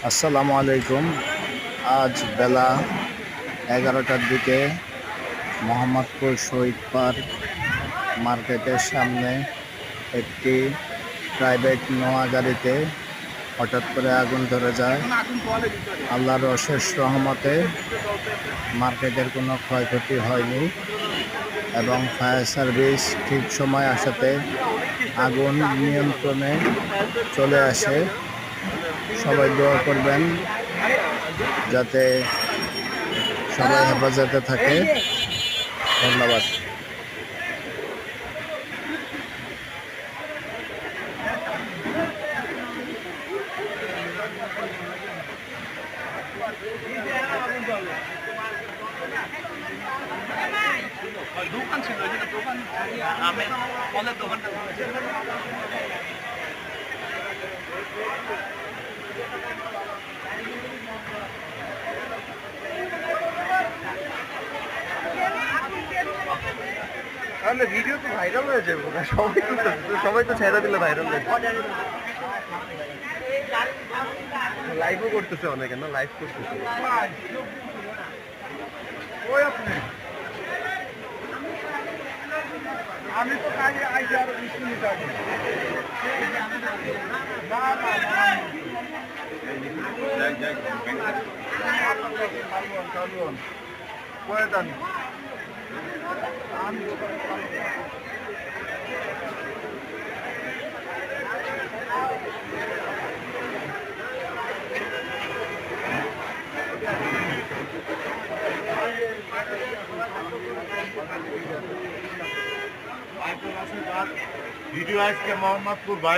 আসসালামু আলাইকুম। আজ বেলা 11টার দিকে মোহাম্মদপুর শহীদ পার্ক মার্কেটের সামনে একটি প্রাইভেট নোয়া গাড়িতে হঠাৎ করে আগুন ধরে যায়। আল্লাহর অশেষ রহমতে মার্কেটের কোনো ক্ষয়ক্ষতি হয়নি এবং ফায়ার সার্ভিস ঠিক সময় আসাতে আগুন নিয়ন্ত্রণে চলে আসে। সবাই দোয়া করবেন যাতে সবাই হেফাজতে থাকে। ধন্যবাদ। দোকান ছিল দোকান আমের ফলের দোকানটা তাহলে ভিডিও তো ভাইরাল হয়ে যাবে সবাই সবাই তো ছেড়ে দিলে ভাইরাল হয়ে যাবে। লাইভও করতেছে অনেকে না লাইভ করতেছে ওই আপনি আমি তো কাজে আইছি আরো 20 মিনিট আগে না না চালুন কয়ে দেন আমি ভিডিও আজকে মোহাম্মদপুর বাইরে